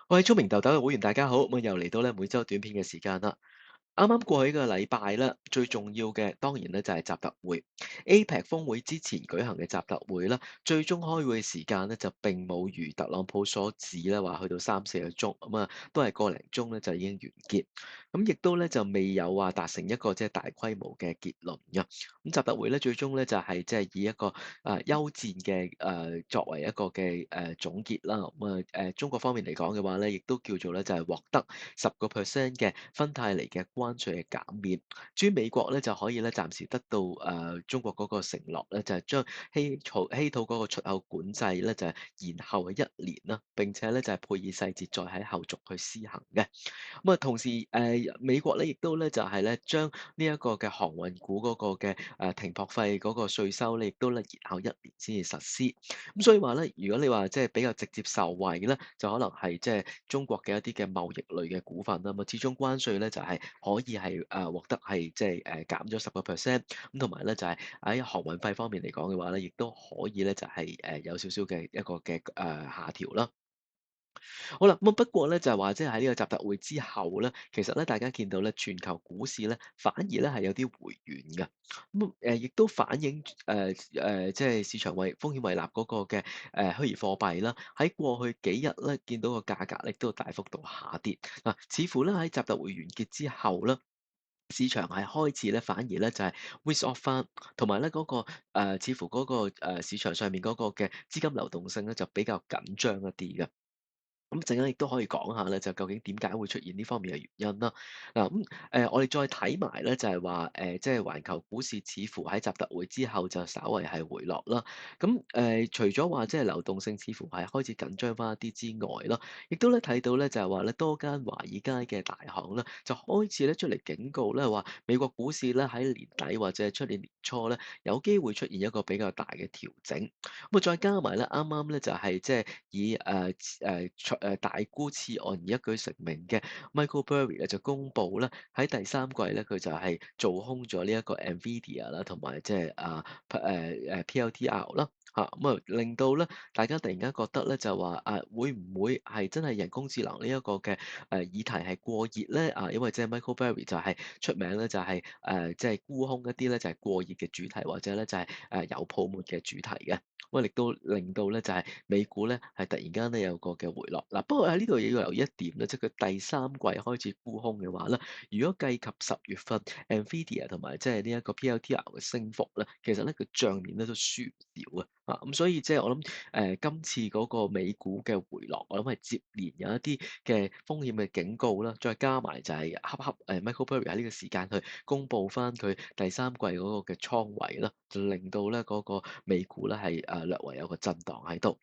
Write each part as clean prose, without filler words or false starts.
各位聰明豆豆嘅會員大家好，咁又嚟到咧每周短片嘅時間啦。啱啱過去嘅禮拜咧，最重要嘅當然咧就係習特會 APEC 峰會之前舉行嘅習特會啦。最終開會嘅時間咧就並冇如特朗普所指咧話去到3、4個鐘，咁啊都係個零鐘咧就已經完結。咁亦都咧就未有話達成一個即係大規模嘅結論嘅。咁習特會咧最終咧就係即係以一個休戰嘅作為一個嘅總結啦。咁中國方面嚟講嘅話咧，亦都叫做咧就係獲得10%嘅芬太尼嘅關稅嘅減免。至於美國咧就可以咧暫時得到中國嗰個承諾咧，就係將稀土嗰個出口管制咧就係延後1年啦，並且咧就係配以細節再喺後續去施行嘅。咁啊，同時美國咧亦都咧就係咧將呢一個嘅航運股嗰個嘅停泊費嗰個稅收咧，亦都咧延後1年先至實施。咁所以話咧，如果你話即係比較直接受惠咧，就可能係即係中國嘅一啲嘅貿易類嘅股份啦。咁啊，始終關稅咧就係可以係獲得係即係減咗10%，咁同埋咧就係喺航運費方面嚟講嘅話咧，亦都可以咧就係有少少嘅一個嘅下調啦。好啦，咁不過咧就係話，即係喺呢個習特會之後咧，其實咧大家見到咧全球股市咧反而咧係有啲回軟嘅。咁亦都反映即係市場風險胃納嗰個嘅虛擬貨幣啦，喺過去幾日咧見到個價格咧都大幅度下跌。嗱，似乎咧喺習特會完結之後咧，市場係開始咧反而咧就係 risk off 翻，同埋咧嗰個似乎嗰個市場上面嗰個嘅資金流動性咧就比較緊張一啲嘅。咁陣間亦都可以講下咧，就究竟點解會出現呢方面嘅原因啦。嗱咁我哋再睇埋咧，就係話即係環球股市似乎喺習特會之後就稍為係回落啦。咁除咗話即係流動性似乎係開始緊張翻一啲之外啦，亦都咧睇到咧就係話咧多間華爾街嘅大行咧就開始咧出嚟警告咧話美國股市咧喺年底或者係出年年初咧有機會出現一個比較大嘅調整。咁啊再加埋咧啱啱咧就係即係以大沽次按而一舉成名嘅 Michael Burry 咧就公布咧喺第三季咧佢就係做空咗呢一個 NVIDIA 啦，同埋即係PLTR 啦嚇。咁令到咧大家突然間覺得咧就話會唔會係真係人工智能呢一個嘅議題係過熱咧因為即係 Michael Burry 就係出名咧就係即係沽空一啲咧就係過熱嘅主題，或者咧就係有泡沫嘅主題嘅。亦都令到咧就係美股咧係突然間咧有個嘅回落。嗱，不過喺呢度要留意一點咧，即係佢第三季開始沽空嘅話咧，如果計及10月份 NVIDIA 同埋即係呢一個 PLTR 嘅升幅咧，其實咧佢帳面咧都輸唔少啊。咁所以即係我諗今次嗰個美股嘅回落，我諗係接連有一啲嘅風險嘅警告啦，再加埋就係恰恰Michael Burry 喺呢個時間去公布翻佢第三季嗰個嘅倉位啦，就令到咧嗰個美股咧係略為有個震盪喺度。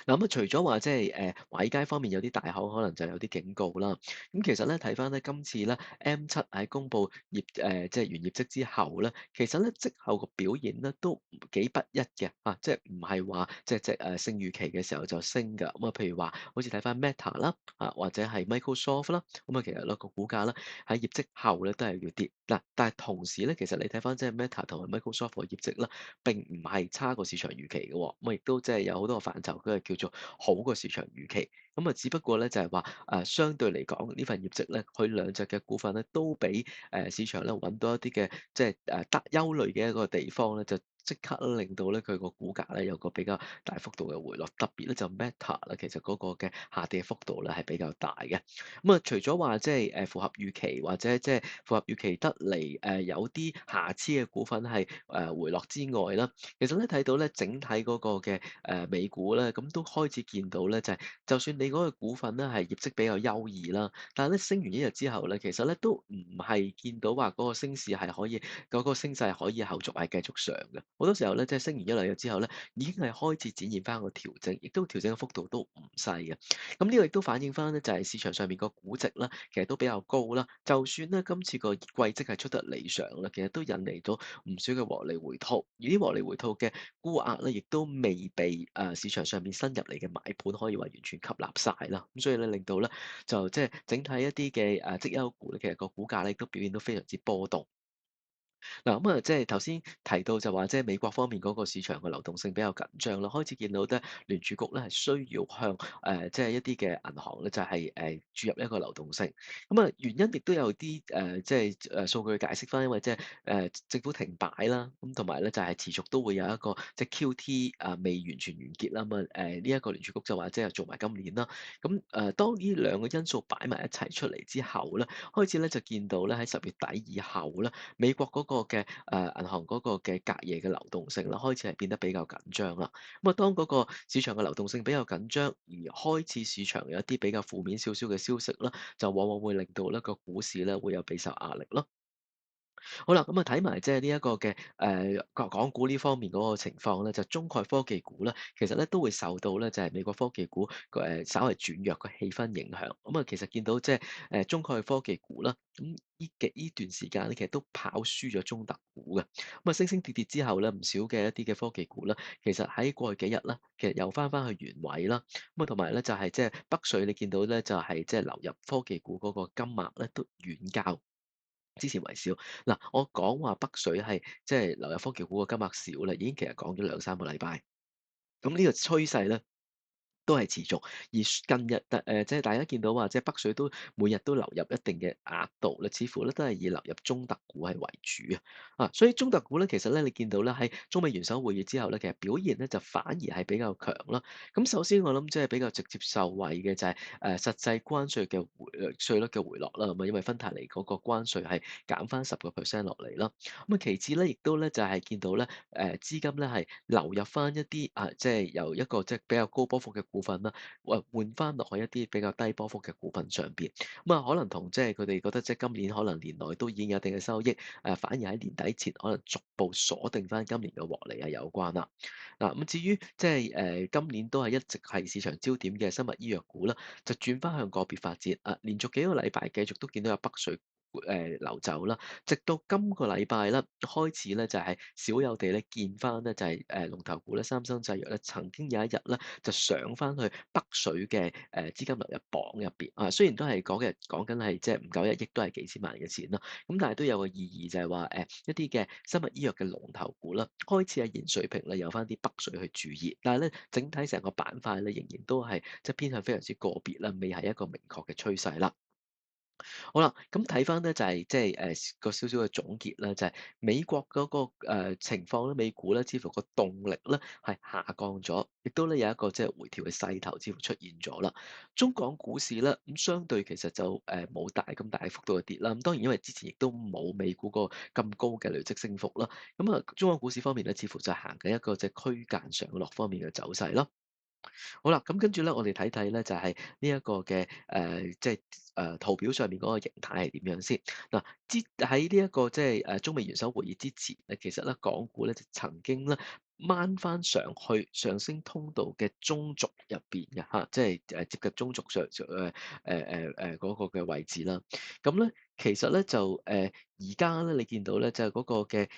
嗱咁除咗話即係華爾街方面有啲大行可能就有啲警告啦。咁其實咧睇翻咧今次咧 M7喺公布即係完業績之後咧，其實咧績後個表現咧都幾不一嘅即係唔係話即係勝預期嘅時候就升㗎。咁譬如話好似睇翻 Meta 啦或者係 Microsoft 啦，咁其實咧個股價咧喺業績後咧都係要跌。嗱，但係同時咧，其實你睇翻即係 Meta 同埋 Microsoft 嘅業績啦，並唔係差過市場預期嘅喎。亦都即係有好多個範疇，佢係叫做好過市場預期。只不過咧就係話相對嚟講呢份業績咧，佢兩隻嘅股份咧都俾市場咧揾到一啲嘅即係得憂慮嘅一個地方咧，就即刻令到咧佢個股價咧有個比較大幅度嘅回落。特別咧就 Meta 啦，其實嗰個嘅下跌幅度咧係比較大嘅。除咗話即係符合預期或者即係符合預期得嚟有啲瑕疵嘅股份係回落之外啦，其實咧睇到咧整體嗰個嘅美股咧，咁都開始見到咧就係、就算你嗰個股份咧係業績比較優異啦，但係咧升完一日之後咧，其實咧都唔係見到話嗰個升勢係可以嗰、個升勢係可以後續係繼續上嘅。好多時候咧，即係升完一兩日之後咧，已經係開始展現翻個調整，亦都調整嘅幅度都唔細嘅。咁呢個亦都反映翻咧，就係市場上面個估值啦，其實都比較高啦。就算咧今次個季績係出得理想啦，其實都引嚟咗唔少嘅獲利回吐，而啲獲利回吐嘅沽額咧，亦都未被市場上面新入嚟嘅買盤可以話完全吸納晒啦。咁所以咧，令到咧就即係整體一啲嘅績優股咧，其實個股價咧都表現都非常之波動。嗱，咁啊，即係頭先提到就話，即係美國方面嗰個市場嘅流動性比較緊張啦，開始見到咧聯儲局咧係需要向即係一啲嘅銀行咧就係注入一個流動性。咁啊，原因亦都有啲即係數據解釋翻，因為即係政府停擺啦，咁同埋咧就係持續都會有一個即係 QT 未完全完結啦。咁啊呢一個聯儲局就話即係做埋今年啦。咁當呢兩個因素擺埋一齊出嚟之後咧，開始咧就見到咧喺10月底以後咧。美國嗰個嘅銀行嗰個嘅隔夜嘅流動性啦，開始係變得比較緊張啦。咁啊，當嗰個市場嘅流動性比較緊張，而開始市場有一啲比較負面少少嘅消息啦，就往往會令到呢個股市咧會有備受壓力咯。好啦，咁啊睇埋即係呢一個嘅港股呢方面嗰個情況咧，就中概科技股咧，其實咧都會受到咧就係美國科技股稍為轉弱嘅氣氛影響。咁啊，其實見到即係中概科技股啦，咁呢段時間咧，其實都跑輸咗中特股嘅。咁啊，升升跌跌之後咧，唔少嘅一啲嘅科技股啦，其實喺過去幾日啦，其實又翻去原位啦。咁啊，同埋咧就係即係北水，你見到咧就係即係流入科技股嗰個金額咧都遠較之前為少。嗱，我講話北水係即係流入科技股嘅金額少啦，已經其實講咗兩三個禮拜。咁呢個趨勢咧都係持續，而近日即係大家見到話，即係北水都每日都流入一定嘅額度咧，似乎咧都係以流入中特股係為主啊。所以中特股咧，其實咧你見到咧喺中美元首會議之後咧，其實表現咧就反而係比較強啦。咁首先我諗即係比較直接受惠嘅就係實際關稅嘅稅率嘅回落啦，咁啊因為芬太尼嗰個關稅係減翻10%落嚟啦。咁啊其次咧，亦都咧就係見到咧資金咧係流入翻一啲即係由一個即係比較高波幅嘅股份啦，換翻落去一啲比較低波幅嘅股份上邊。咁啊可能同即係佢哋覺得即係今年可能年內都已經有一定嘅收益，反而喺年底前可能逐步鎖定翻今年嘅獲利係有關啦。嗱咁至於即係今年都係一直係市場焦點嘅生物醫藥股啦，就轉翻向個別發展連續幾個禮拜繼續都見到有北水流走啦，直到今個禮拜啦，開始咧就係少有地咧見翻咧就係龍頭股咧三生製藥咧曾經有一日咧就上翻去北水嘅資金流入榜入邊雖然都係講緊係即係唔夠1億，都係幾千萬嘅錢啦，咁但係都有個意義就係話一啲嘅生物醫藥嘅龍頭股啦，開始喺現水平咧有翻啲北水去注意，但係咧整體成個板塊咧仍然都係即係偏向非常之個別啦，未係一個明確嘅趨勢啦。好啦，咁睇翻咧就係即係個少少嘅總結啦，就係美國嗰個情況咧，美股咧似乎個動力咧係下降咗，亦都咧有一個即係回調嘅勢頭似乎出現咗啦。中港股市咧咁相對其實就冇大幅度嘅跌啦。咁當然因為之前亦都冇美股個咁高嘅累積升幅啦。咁啊，中港股市方面咧，似乎就行緊一個即係區間上落方面嘅走勢咯。好啦，咁跟住咧，我哋睇睇咧，就係呢一個嘅即係圖表上面嗰個形態係點樣先。嗱，喺呢一個即係中美元首會議之前咧，其實咧港股咧就曾經咧掹翻上去上升通道嘅中軸入邊嘅即係接近中軸嗰個嘅位置啦。咁咧其實咧就而家咧你見到咧就係嗰個嘅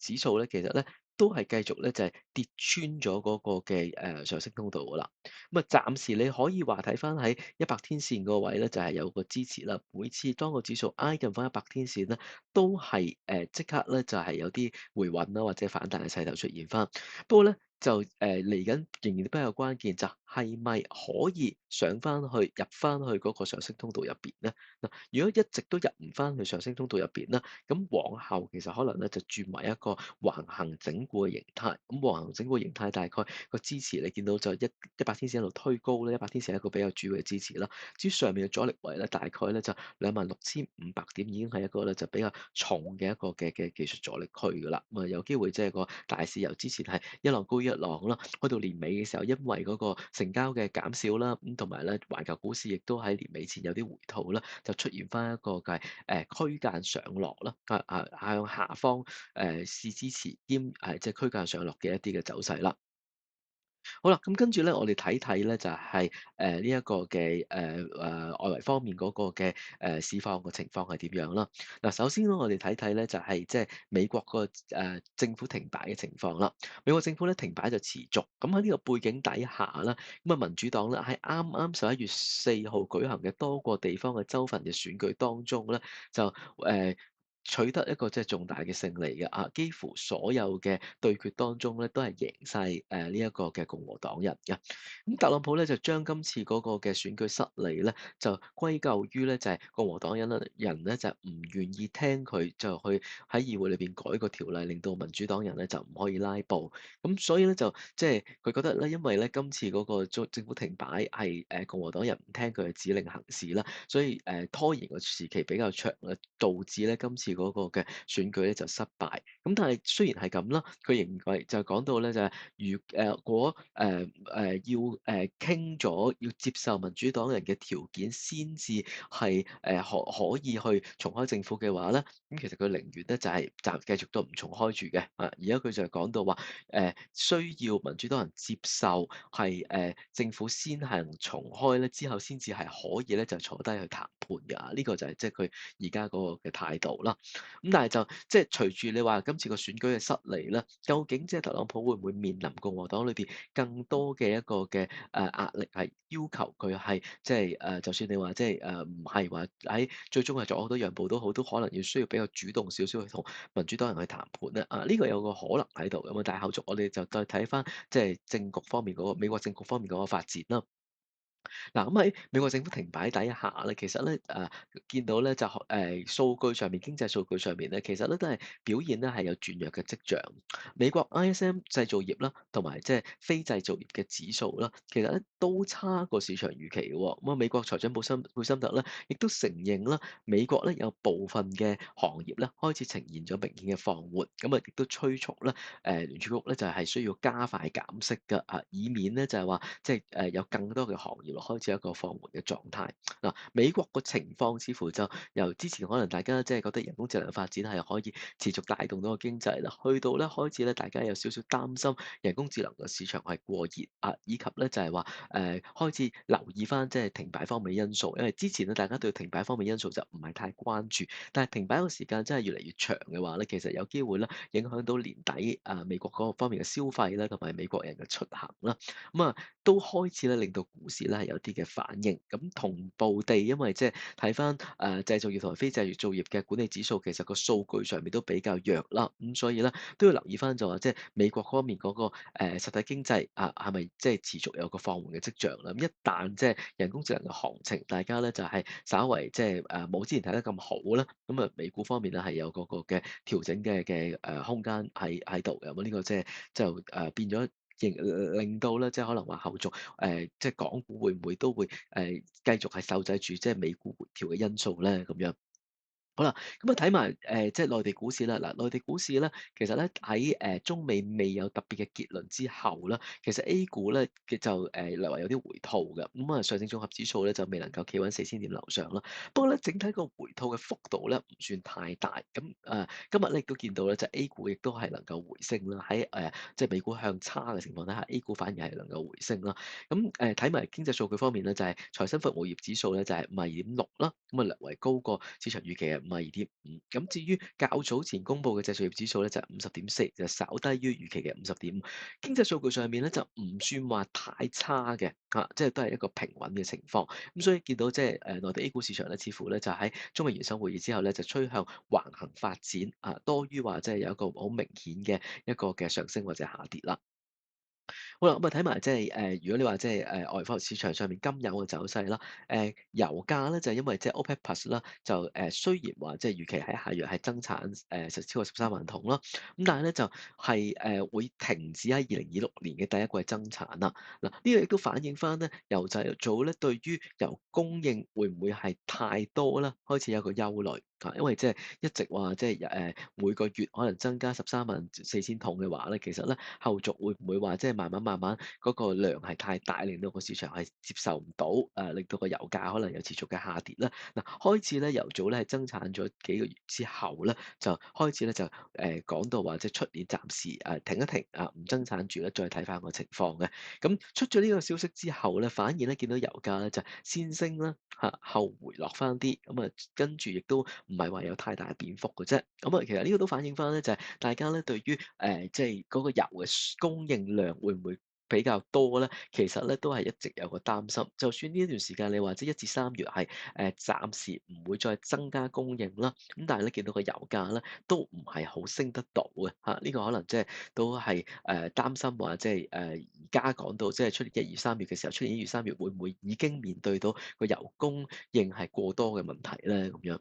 指數咧，其實咧都係繼續咧就係跌穿咗嗰個嘅上升通道噶啦。咁啊，暫時你可以話睇翻喺100天線個位咧，就係有個支持啦。每次當個指數挨近翻100天線咧，都係即刻咧就係有啲回穩啦，或者反彈嘅勢頭出現翻。不過咧就嚟緊仍然都比較關鍵，就係咪可以上翻去入翻去嗰個上升通道入邊咧？嗱，如果一直都入唔翻去上升通道入邊咧，咁往後其實可能咧就轉為一個橫行整固嘅形態。咁橫行整固形態大概個支持你見到就一百天線一路推高咧，100天線係一個比較主要嘅支持啦。至於上面嘅阻力位咧，大概咧就26,500點已經係一個咧就比較重嘅一個嘅技術阻力區噶啦。咁啊有機會即係個大市由之前係一浪高一浪啦，去到年尾嘅時候，因為嗰個成交嘅減少啦，咁同埋咧環球股市亦都喺年尾前有啲回吐啦，就出現翻一個嘅區間上落啦，向下方試支持兼即係區間上落嘅一啲嘅走勢啦。好啦，咁跟住咧，我哋睇睇咧就係呢一個嘅外圍方面嗰個嘅市況嘅情況係點樣啦。嗱，首先咧，我哋睇睇咧就係即係美國個政府停擺嘅情況啦。美國政府咧停擺就持續，咁喺呢個背景底下啦，咁啊民主黨咧喺啱啱11月4號舉行嘅多個地方嘅州份嘅選舉當中咧，就取得一個即係重大嘅勝利嘅幾乎所有嘅對決當中咧，都係贏晒呢一個嘅共和黨人嘅。咁特朗普咧就將今次嗰個嘅選舉失利咧，就歸咎於咧就係共和黨人咧就唔願意聽佢，就去喺議會裏邊改個條例，令到民主黨人咧就唔可以拉布。咁所以咧就即係佢覺得咧，因為咧今次嗰個政府停擺係共和黨人唔聽佢嘅指令行事啦，所以拖延嘅時期比較長啦，導致咧今次嗰個嘅選舉咧就失敗。咁但係雖然係咁啦，佢仍然就講到咧就係如果要傾咗要接受民主黨人嘅條件先至係可以去重開政府嘅話咧，咁其實佢寧願咧就係繼續都唔重開住嘅。而家佢就係講到話需要民主黨人接受係政府先行重開咧，之後先至係可以咧就坐低去談判嘅。呢個就係即係佢而家嗰個嘅態度啦。咁但係就即係隨住你話今次個選舉嘅失利咧，究竟即係特朗普會唔會面臨共和黨裏邊更多嘅一個嘅壓力，係要求佢係即係就算你話即係唔係話喺最終係作好多讓步都好，都可能要需要比較主動少少去同民主黨人去談判咧。呢個有個可能喺度咁啊，但係後續我哋就再睇翻即係政局方面嗰個美國政局方面嗰個發展啦。嗱，咁喺美國政府停擺底下咧，其實咧見到咧就數據上面經濟數據上面咧，其實咧都係表現咧係有轉弱嘅跡象。美國 ISM 製造業啦，同埋即係非製造業嘅指數啦，其實咧都差過市場預期嘅喎。咁啊，美國財長貝森特咧，亦都承認啦，美國咧有部分嘅行業咧開始呈現咗明顯嘅放緩，咁啊亦都催促咧聯儲局咧就係需要加快減息嘅以免咧就係話即係有更多嘅行業開始一個放緩嘅狀態。嗱，美國個情況似乎就由之前可能大家即係覺得人工智能發展係可以持續帶動到個經濟啦，去到咧開始咧大家有少少擔心人工智能嘅市場係過熱以及咧就係話開始留意翻即係停擺方面嘅因素，因為之前咧大家對停擺方面因素就唔係太關注，但係停擺個時間真係越嚟越長嘅話咧，其實有機會咧影響到年底美國嗰個方面嘅消費啦，同埋美國人嘅出行啦，咁都開始咧令到股市咧係有啲嘅反應。咁同步地，因為即係睇翻製造業同埋非製造業嘅管理指數，其實個數據上面都比較弱啦。咁所以咧都要留意翻就話即係美國方面嗰個實體經濟係咪即係持續有個放緩嘅跡象啦？咁一旦即係人工智能嘅行情，大家咧就係稍為即係冇之前睇得咁好啦。咁美股方面咧係有嗰個嘅調整嘅空間喺度嘅。咁呢個即係變咗。令到咧，即係可能話後續即係港股會唔會都會繼續係受制住即係美股回調嘅因素咧咁樣。好啦，咁睇埋即係內地股市啦。嗱，內地股市咧，其實咧喺中美未有特別嘅結論之後啦，其實 A 股咧嘅就略為有啲回吐嘅。咁上證綜合指數咧就未能夠企穩4000點樓上啦。不過咧，整體個回吐嘅幅度咧唔算太大。咁今日咧亦都見到咧，就 A 股亦都係能夠回升啦。喺即係美股向差嘅情況底下，A 股反而係能夠回升啦。咁睇埋經濟數據方面咧，就係財新服務業指數咧就係52.6啦，咁略為高過市場預期嘅52.5。咁至於較早前公布嘅製造業指數咧就係50.4，就稍低於預期嘅50.5。經濟數據上面咧就唔算話太差嘅即係都係一個平穩嘅情況。咁所以見到即係內地 A 股市場咧，似乎咧就喺中美元首會議之後咧，就趨向橫行發展多於話即係有一個好明顯嘅一個嘅上升或者下跌啦。好啦，咁睇埋即係如果你話即係外貨市場上面金油嘅走勢啦，油價咧就因為即係 OPEC Plus 啦，就雖然話即係預期喺下月係增產超過13萬桶啦，咁但係咧就係會停止喺2026年嘅第一季增產啦。嗱，呢個亦都反映翻咧油製組咧對於油供應會唔會係太多啦，開始有個憂慮。因為即係一直話即係每個月可能增加134000桶嘅話咧，其實咧後續會唔會話即係慢慢嗰個量係太大，令到個市場係接受唔到，令到個油價可能有持續嘅下跌咧。嗱，開始咧油組咧係增產咗幾個月之後咧，就開始咧就講到話即係出年暫時停一停唔增產住咧，再睇翻個情況嘅。咁出咗呢個消息之後咧，反而咧見到油價咧就先升啦後回落翻啲，咁跟住亦都唔係話有太大嘅變幅嘅啫。咁其實呢個都反映翻咧，就係大家咧對於即係嗰個油嘅供應量會唔會比較多咧，其實咧都係一直有個擔心，就算呢一段時間你話即係1至3月係暫時唔會再增加供應啦，咁但係咧見到個油價咧都唔係好升得到嘅嚇，呢個可能即係都係擔心話即係而家講到即係出年1、2、3月嘅時候，出年1、2、3月會唔會已經面對到個油供應係過多嘅問題咧咁樣？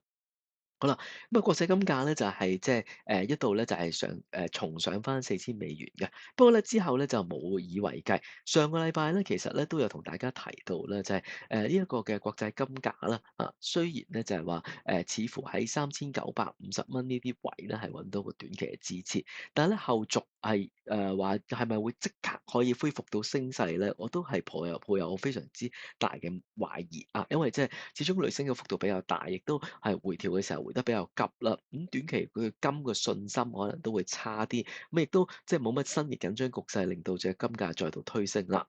好啦，咁啊國際金價咧就係即係一度咧就係重上翻4000美元嘅，不過咧之後咧就無以為繼。上個禮拜咧其實咧都有同大家提到咧，就係呢一個嘅國際金價啦，雖然咧就係話似乎喺3950蚊呢啲位咧係揾到個短期嘅支持，但係咧後續係話係咪會即刻可以恢復到升勢咧？我都係抱有非常之大嘅懷疑啊，因為即係始終累升嘅幅度比較大，亦都係回調嘅時候回得比較急啦。咁短期佢嘅金嘅信心可能都會差啲，咁亦都即係冇乜新嘅緊張局勢令到隻金價再度推升啦。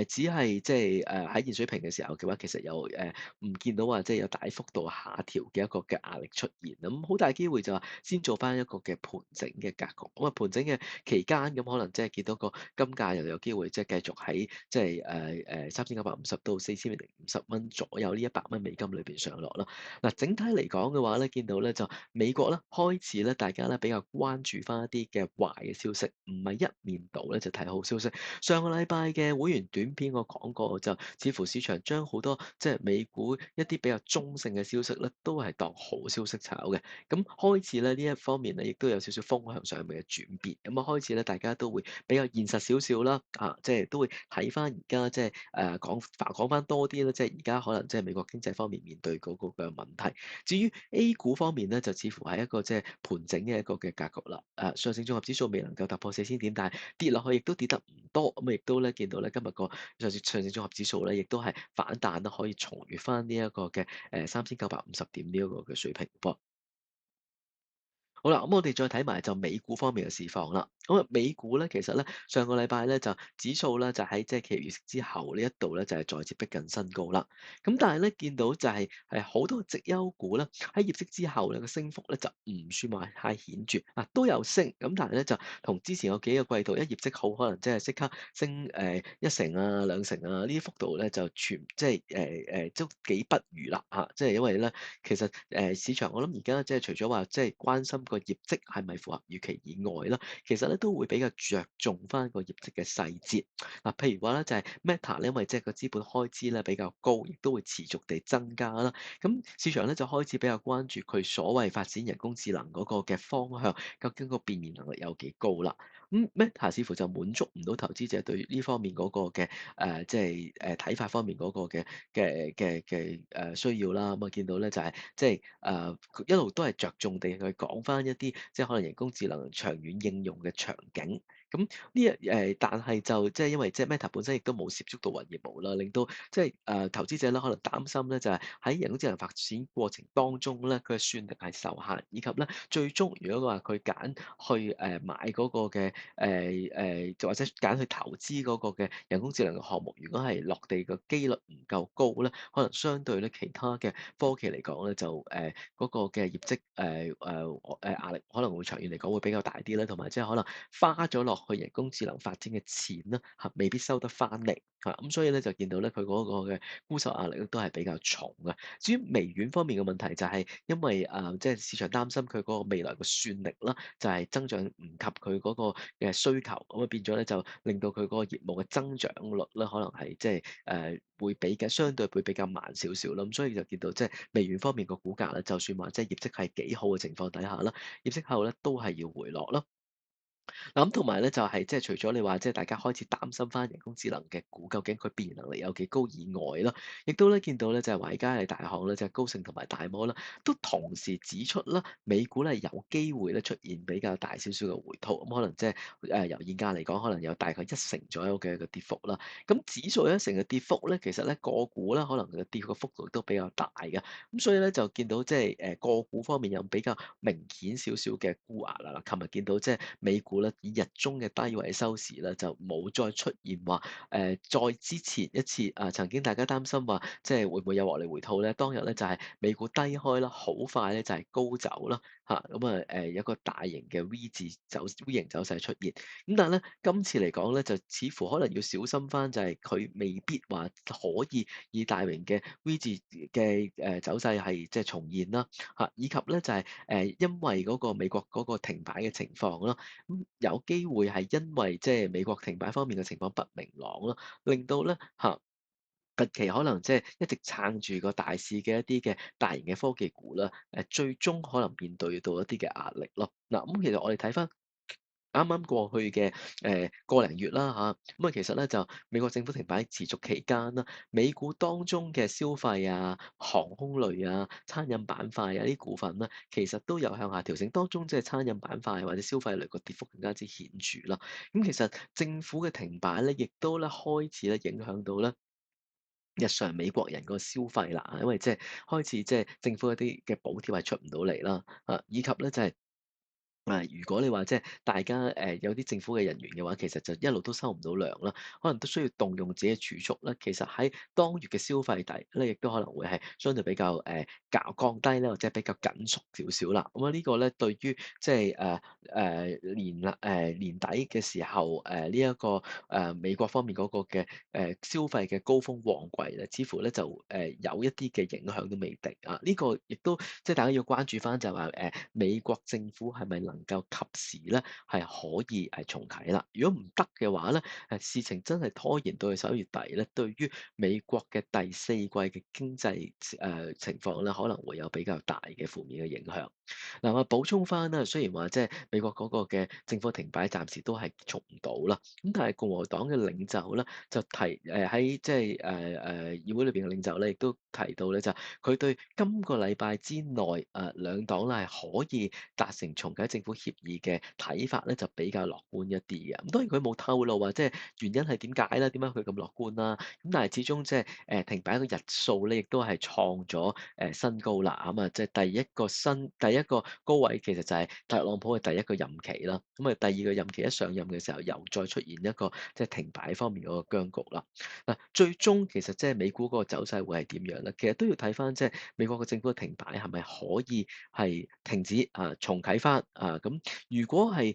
只係即係喺現水平嘅時候嘅話，其實有唔見到話即係有大幅度下調嘅一個嘅壓力出現，咁好大機會就話先做翻一個嘅盤整嘅格局。咁啊盤整嘅期間，咁可能即係見到個金價又有機會即係繼續喺即係3950到4050蚊左右呢100蚊美金裏邊上落啦。嗱，整體嚟講嘅話咧，見到咧就美國咧開始咧，大家咧比較關注翻一啲嘅壞嘅消息，唔係一面倒咧就睇好消息。上個禮拜嘅會員短片我講過，就似乎市場將好多即係美股一啲比較中性嘅消息咧，都係當好消息炒嘅。咁開始咧呢一方面咧，亦都有少少風向上面嘅轉變。咁啊開始咧，大家都會比較現實少少啦，即係都會睇翻而家即係講翻多啲啦，即係而家可能即係美國經濟方面面對嗰個嘅問題。至於 A 股方面咧，就似乎係一個即係盤整嘅一個嘅格局啦。上證綜合指數未能夠突破4000點，但係跌落去亦都跌得唔多，咁亦都咧見到咧今日個上證綜合指數咧，亦都係反彈啦，可以重越翻呢一個嘅3950點呢一個嘅水平噃。好啦，咁我哋再睇埋就美股方面嘅市況啦。咁啊，美股咧其實咧上個禮拜咧就指數咧就喺即係企業業績之後呢一度咧就係再次逼近新高啦。咁但係咧見到就係好多績優股咧喺業績之後咧個升幅咧就唔算話太顯著啊，都有升。咁但係咧就同之前有幾個季度一業績好，可能即係即刻升1成啊、2成啊呢啲幅度咧就即係都幾不如啦嚇。即係因為咧其實市場我諗而家即係除咗話即係關心個業績係咪符合預期以外啦，其實咧都會比較着重翻個業績嘅細節。嗱，譬如話咧就係 Meta 咧，因為即係個資本開支咧比較高，亦都會持續地增加啦。咁市場咧就開始比較關注佢所謂發展人工智能嗰個嘅方向，究竟個變現能力有幾高啦？Meta 似乎就滿足唔到投資者對呢方面嗰個嘅即係睇法方面嗰個嘅需要啦。咁啊見到咧就係即係一路都係着重地去講翻一啲即係可能人工智能長遠應用嘅場景。咁但係就即係因為即係 Meta 本身亦都冇涉足到雲業務啦，令到即係投資者咧可能擔心咧就係喺人工智能發展過程當中咧，佢嘅算力係受限，以及咧最終如果話佢揀去買嗰個嘅就或者揀去投資嗰個嘅人工智能嘅項目，如果係落地嘅機率唔夠高咧，可能相對咧其他嘅科技嚟講咧，就嗰個嘅業績壓力可能會長遠嚟講會比較大啲啦，同埋即係可能花咗落去人工智能發展嘅錢啦嚇，未必收得翻嚟嚇，咁所以咧就見到咧佢嗰個嘅沽售壓力咧都係比較重嘅。至於微軟方面嘅問題就係因為即係市場擔心佢嗰個未來嘅算力啦，就係增長唔及佢嗰個嘅需求，咁啊變咗咧就令到佢嗰個業務嘅增長率咧可能係即係會相對會比較慢少少啦。咁所以就見到即係微軟方面個股價咧，就算話即係業績係幾好嘅情況底下啦，業績後咧都係要回落咯。嗱咁同埋咧，就係即係除咗你話即係大家開始擔心翻人工智能嘅股究竟佢變現能力有幾高以外啦，亦都咧見到咧就係華爾街嘅大行咧，就係高盛同埋大摩啦，都同時指出啦，美股咧有機會咧出現比較大少少嘅回吐，咁可能即係由現價嚟講，可能有大概1成左右嘅一個跌幅啦。咁指數1成嘅跌幅咧，其實咧個股咧可能嘅跌嘅幅度都比較大嘅，咁所以咧就見到即係個股方面有比較明顯少少嘅沽壓啦。嗱，琴日見到即係美股咧以日中嘅低位收市咧，就冇再出現話再之前一次曾經大家擔心話即係會唔會有獲利回吐咧？當日咧就係美股低開啦，好快咧就係高走啦。有一個大型嘅 V 型走勢出現。咁但係咧，今次嚟講咧，就似乎可能要小心翻，就係佢未必話可以以大型嘅 V 字嘅走勢係即係重現啦，以及咧就係因為嗰個美國嗰個停擺嘅情況啦，有機會係因為即係美國停擺方面嘅情況不明朗啦，令到咧近期可能即係一直撐住個大市嘅一啲嘅大型嘅科技股啦，最終可能面對到一啲嘅壓力咯。嗱，咁其實我哋睇翻啱啱過去嘅個零月啦其實咧就美國政府停擺持續期間啦，美股當中嘅消費啊、航空類啊、餐飲板塊啊啲股份咧，其實都有向下調整，當中即係餐飲板塊或者消費類個跌幅更加之顯著啦。咁其實政府嘅停擺咧，亦都咧開始咧影響到咧日常美國人個消費啦，因為即係開始即係政府一啲嘅補貼係出唔到嚟啦，以及咧就係如果你話即係大家有啲政府嘅人員嘅話，其實就一路都收唔到糧啦，可能都需要動用自己嘅儲蓄啦。其實喺當月嘅消費底咧，亦都可能會係相對比較降低咧，或者比較緊縮少少啦。咁呢個咧對於即係年底嘅時候呢一個美國方面嗰個嘅消費嘅高峰旺季咧，似乎咧就有一啲嘅影響都未定啊。呢個亦都即係大家要關注翻就係話美國政府係咪能夠及時咧係可以重啟啦？如果唔得嘅話咧，事情真係拖延到去11月底咧，對於美國嘅第四季嘅經濟情況咧，可能會有比較大嘅負面嘅影響。嗱，我補充翻啦，雖然話即係美國嗰個嘅政府停擺暫時都係結束唔到啦，咁但係共和黨嘅領袖咧就喺即係議會裏邊嘅領袖咧，亦都提到咧就佢對今個禮拜之內兩黨咧係可以達成重啟政府協議嘅睇法咧，就比較樂觀一啲嘅。咁當然佢冇透露話即係原因係點解啦，點解佢咁樂觀啦？咁但係始終即係停擺嘅日數咧，亦都係創咗新高啦。即係第一個高位其實就係特朗普嘅第一個任期啦。第二個任期一上任嘅時候，又再出現一個即係停擺方面嗰個僵局啦。嗱，最終其實即係美股嗰個走勢會係點樣咧？其實都要睇翻即係美國嘅政府嘅停擺係咪可以係停止重啟翻啊？咁如果係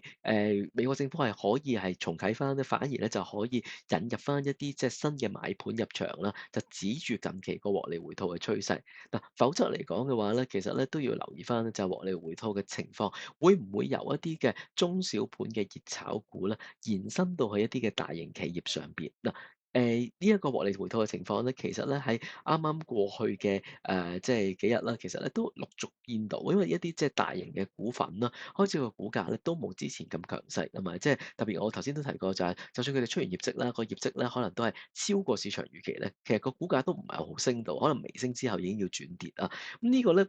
美國政府係可以係重啟翻咧，反而咧就可以引入翻一啲即係新嘅買盤入場啦，就止住近期個獲利回吐嘅趨勢。嗱，否則嚟講嘅話咧，其實咧都要留意翻咧，就係獲利回吐嘅情況，會唔會由一啲嘅中小盤嘅熱炒股咧，延伸到去一啲嘅大型企業上邊？嗱，呢一個獲利回吐嘅情況咧，其實咧喺啱啱過去嘅即係幾日啦，其實咧都陸續見到，因為一啲即係大型嘅股份啦，開始個股價咧都冇之前咁強勢，同埋即係特別我頭先都提過就係，就算佢哋出完業績啦，個業績咧可能都係超過市場預期咧，其實個股價都唔係好升到，可能微升之後已經要轉跌啦。咁呢個咧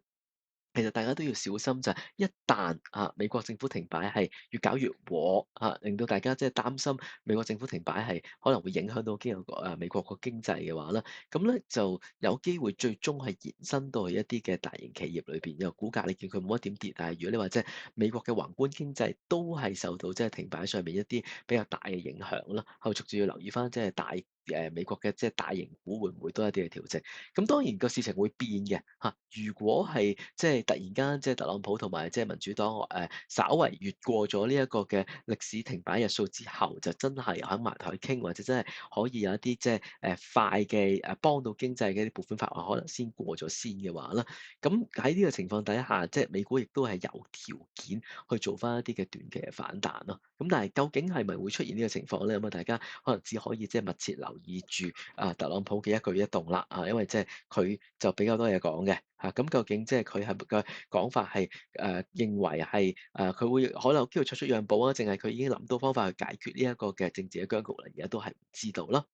其實大家都要小心就係，一旦美國政府停擺係越搞越禍令到大家即係擔心美國政府停擺係可能會影響到美國個經濟嘅話咧，咁咧就有機會最終係延伸到去一啲嘅大型企業裏邊，有股價你見佢冇一點跌，但係如果你話即係美國嘅宏觀經濟都係受到即係停擺上面一啲比較大嘅影響啦，後續就要留意翻即係美國嘅即係大型股會唔會多一啲嘅調整？咁當然個事情會變嘅如果係即係突然間即係特朗普同埋即係民主黨稍為越過咗呢一個嘅歷史停擺日數之後，就真係肯埋台傾，或者真係可以有一啲即係快嘅幫到經濟嘅一啲撥款法案，可能先過咗先嘅話啦，咁喺呢個情況底下，即係美股亦都係有條件去做翻一啲嘅短期嘅反彈咯。咁但係究竟係咪會出現呢個情況咧？咁大家可能只可以即係密切留意住特朗普嘅一舉一動啦因為即係佢就比較多嘢講嘅咁究竟即係佢係嘅講法係認為係佢會可能有機會作出讓步啊，定係佢已經諗到方法去解決呢一個嘅政治嘅僵局啦？而家都係唔知道咯。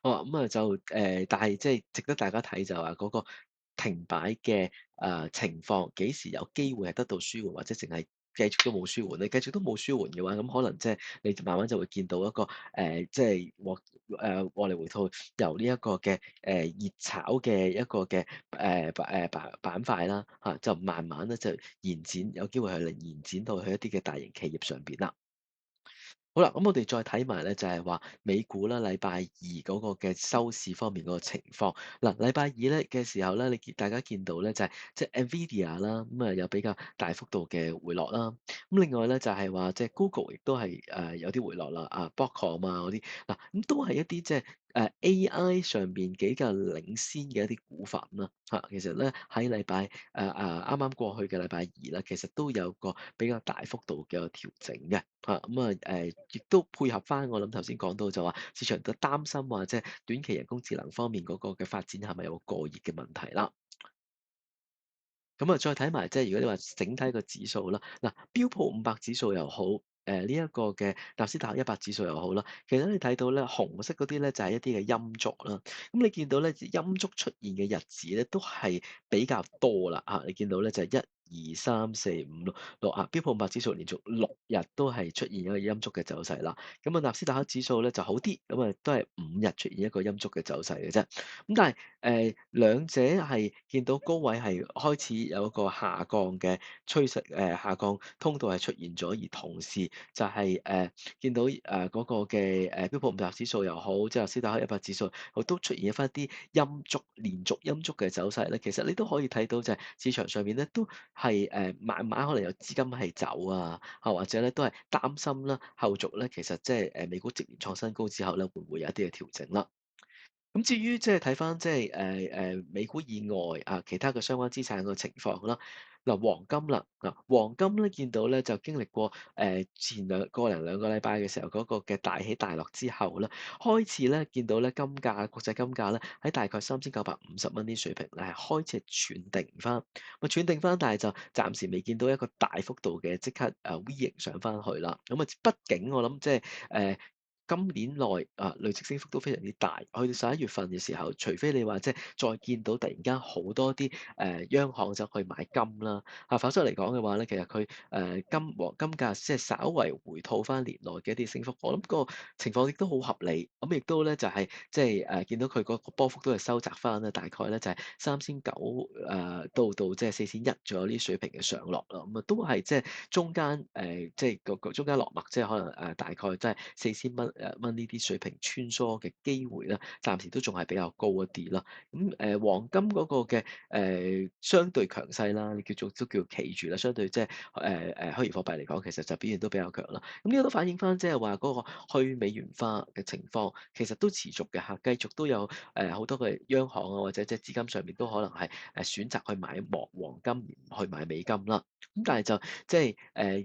好啊，但係即係值得大家睇就係話嗰個停擺嘅情況幾時有機會係得到舒緩，或者淨係繼續都冇舒緩。你繼續都冇舒緩嘅話，咁可能即係你慢慢就會見到一個即係獲利回吐由呢一個嘅熱炒嘅一個嘅板塊啦就慢慢咧就延展，有機會係延展到去一啲嘅大型企業上邊啦。好啦，咁我哋再睇埋咧，就係話美股啦，禮拜二嗰個嘅收市方面嗰個情況。嗱，禮拜二咧嘅時候咧，大家見到咧就係即係 Nvidia 啦，咁啊有比較大幅度嘅回落啦。咁另外咧就係話即係 Google 亦都係有啲回落啦，啊 Broadcom 啊嗰啲，嗱咁都係一啲即係AI 上邊比較領先嘅一啲股份啦。其實咧喺啱啱過去嘅禮拜二啦，其實都有個比較大幅度嘅調整嘅。亦都配合翻我諗頭先講到就話市場都擔心話即係短期人工智能方面嗰個嘅發展係咪有個過熱嘅問題啦。咁啊，再睇埋即係如果你話整體個指數啦，嗱，標普500指數又好，呢一個嘅納斯達克100指數又好啦，其實你睇到咧紅色嗰啲咧就係一啲嘅陰燭啦。咁你見到咧陰燭出現嘅日子咧都係比較多啦，你見到咧就係1、2、3、4、5、6標普500指數連續6日都係出現一個陰燭嘅走勢啦。咁啊，納斯達克指數咧就好啲，咁啊都係5日出現一個陰燭嘅走勢嘅啫。咁但係兩者係見到高位係開始有一個下降嘅趨勢，下降通道係出現咗，而同時就係見到嗰個嘅標普500指數又好，即係納斯達克100指數，都出現翻啲陰燭，連續陰燭嘅走勢咧。其實你都可以睇到就係市場上面咧都係慢慢可能有資金係走啊，或者咧都係擔心啦，後續咧其實即係美股接連創新高之後咧，會唔會有一啲嘅調整啦？咁至於即係睇翻即係美股以外其他嘅相關資產個情況啦。嗱，黃金啦，黃金咧見到咧就經歷過前個零兩個禮拜嘅時候嗰個嘅大起大落之後咧，開始咧見到咧國際金價咧喺大概3950蚊啲水平咧係開始係斷定翻，斷定翻，但係就暫時未見到一個大幅度嘅即刻V 型上翻去啦。咁畢竟我諗即係今年內累積升幅都非常之大，去到11月份嘅時候，除非你話即係再見到突然間好多啲央行走去買金啦，否則嚟講嘅話咧，其實佢黃金價即係稍為回吐翻年內嘅一啲升幅，我諗個情況亦都好合理。咁亦都咧就係即係見到佢嗰個波幅都係收窄翻啦，大概咧就係3900到即係4100左右呢啲水平嘅上落啦。咁都係即係中間即係個中間落墨，即係可能大概即係4000蚊呢啲水平穿梭嘅機會啦，暫時都仲係比較高一啲啦。咁黃金嗰個嘅相對強勢啦，你都叫企住啦，相對即係虛擬貨幣嚟講，其實就表現都比較強啦。咁呢個都反映翻即係話嗰個去美元化嘅情況，其實都持續嘅嚇，繼續都有好多嘅央行或者即係資金上面都可能係選擇去買黃金而唔去買美金啦。咁但係就即係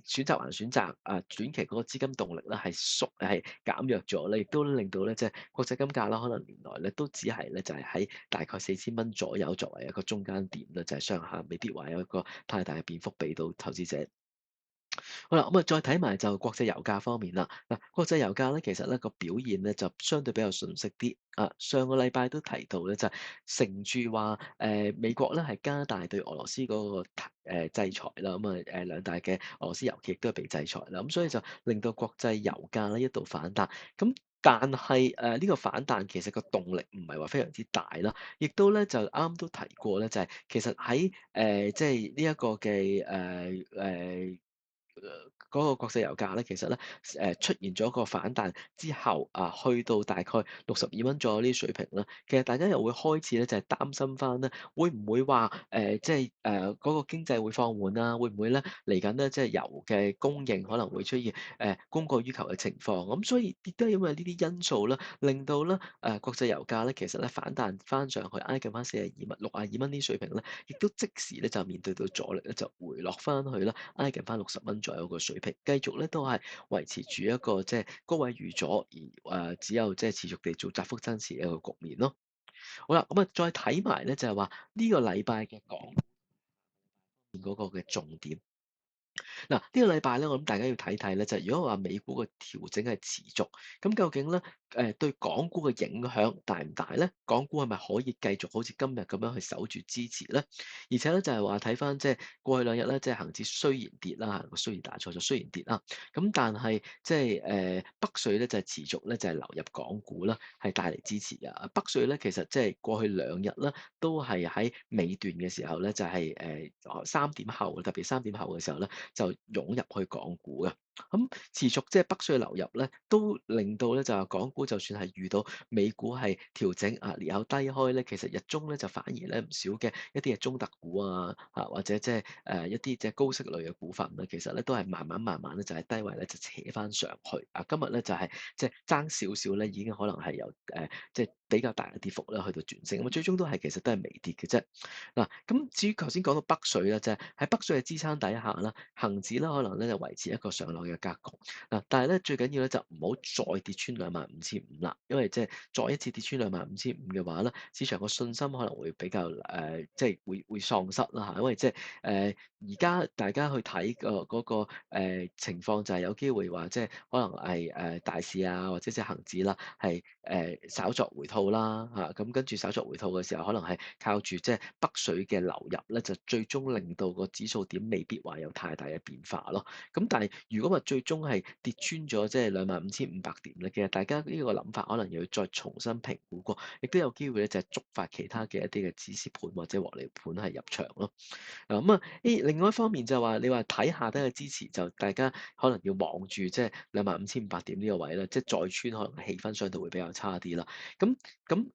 選擇還選擇，短期嗰個資金動力咧係減弱咗咧，亦都令到咧即係國際金價啦，可能年內咧都只係咧就係喺大概4000蚊左右作為一個中間點啦，就係上下未必話有一個太大嘅變幅俾到投資者。好啦，咁再睇埋就國際油價方面啦。嗱，國際油價咧，其實咧個表現咧就相對比較順息啲。上個禮拜都提到咧，就係乘住話美國咧係加大對俄羅斯嗰個制裁啦。兩大嘅俄羅斯油企亦都係被制裁啦。咁所以就令到國際油價咧一度反彈。咁但係呢個反彈其實個動力唔係話非常之大啦，亦都咧就啱啱都提過咧，就係其實喺即係呢一個嘅嗰個國際油價咧，其實咧出現咗個反彈之後，去到大概62蚊左右呢啲水平啦。其實大家又會開始咧就係擔心翻咧，會唔會話即係嗰個經濟會放緩啊？會唔會咧嚟緊咧即係油嘅供應可能會出現供過於求嘅情況？咁所以亦都係因為呢啲因素啦，令到咧國際油價咧其實咧反彈翻上去挨近翻42蚊、62蚊呢啲水平咧，亦都即時咧就面對到阻力咧，就回落翻去啦，挨近翻60蚊左右個水平，繼續咧都係維持住一個即係高位預咗，而只有即係持續地做窄幅增持嘅一個局面咯。好啦，再睇埋咧就係話呢個禮拜嘅港股嗰個嘅重點。嗱，呢個禮拜咧，我諗大家要睇睇咧，就係如果話美股嘅調整係持續，咁究竟咧對港股嘅影響大唔大咧？港股係咪可以繼續好似今日咁樣去守住支持咧？而且咧就係話睇翻即係過去2日咧，即係恒指雖然跌啦，雖然打錯咗，雖然跌啦，咁但係即係北水咧就係持續咧就係流入港股啦，係帶嚟支持嘅。北水咧其實即係過去2日啦，都係喺尾段嘅時候咧，就係3點後，特別3點後嘅時候咧，就湧入去港股嘅。持續即係北水流入咧，都令到咧就係港股就算係遇到美股係調整啊，裂口低開咧，其實日中咧就反而咧唔少嘅一啲嘅中特股啊，或者即係一啲即係高息類嘅股份咧，其實咧都係慢慢咧就喺低位咧就扯翻上去。今日咧就係即係爭少少咧，已經可能係由即係比較大嘅跌幅咧去到轉升，咁最終都係其實都係微跌嘅啫。嗱，咁至於頭先講到北水咧，就係喺北水嘅支撐底下啦，恒指咧可能咧就維持一個上落嘅格局。但係咧最緊要咧就唔好再跌穿25,500啦，因為即係再一次跌穿25,500嘅話咧，市場個信心可能會比較即係會喪失啦嚇，因為即係而家大家去睇嗰個情況就係有機會話即係可能係大市啊，或者即係恒指啦，係稍作回吐啦嚇，咁跟住稍作回吐嘅時候，可能係靠住即係北水嘅流入咧，就最終令到個指數點未必話有太大嘅變化咯。咁但係如果話最終係跌穿咗即係25,500點咧，其實大家呢個諗法可能要再重新評估過，亦都有機會咧就係觸發其他嘅一啲嘅指示盤或者獲利盤係入場咯。另外一方面就係話，你話睇下低嘅支持，就大家可能要望住即係25,500點呢個位啦，即係再穿可能氣氛相對會比較差啲啦。咁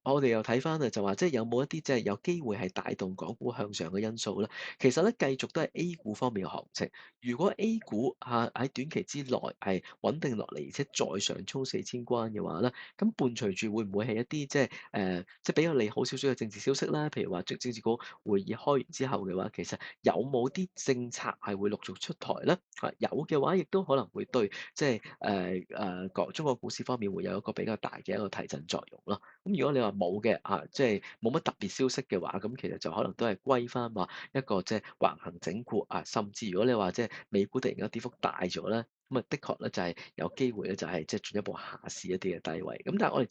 我哋又睇翻啊，就話即係有冇一啲即係有機會係帶動港股向上嘅因素咧？其實咧繼續都係 A 股方面嘅行情。如果 A 股喺短期之內係穩定落嚟，而且再上衝4000關嘅話咧，咁伴隨住會唔會係一啲即係比較利好少少嘅政治消息啦？譬如話政治局會議開完之後嘅話，其實有冇啲政策係會陸續出台咧？有嘅話，亦都可能會對即係中國股市方面會有一個比較大嘅一個提振作用咯。咁如果你話冇嘅即係冇乜特別消息嘅話，咁其實就可能都係歸翻話一個即係橫行整固甚至如果你話即係美股突然間跌幅大咗咧，咁的確咧就係有機會咧就係即係進一步下試一啲嘅低位。咁但係我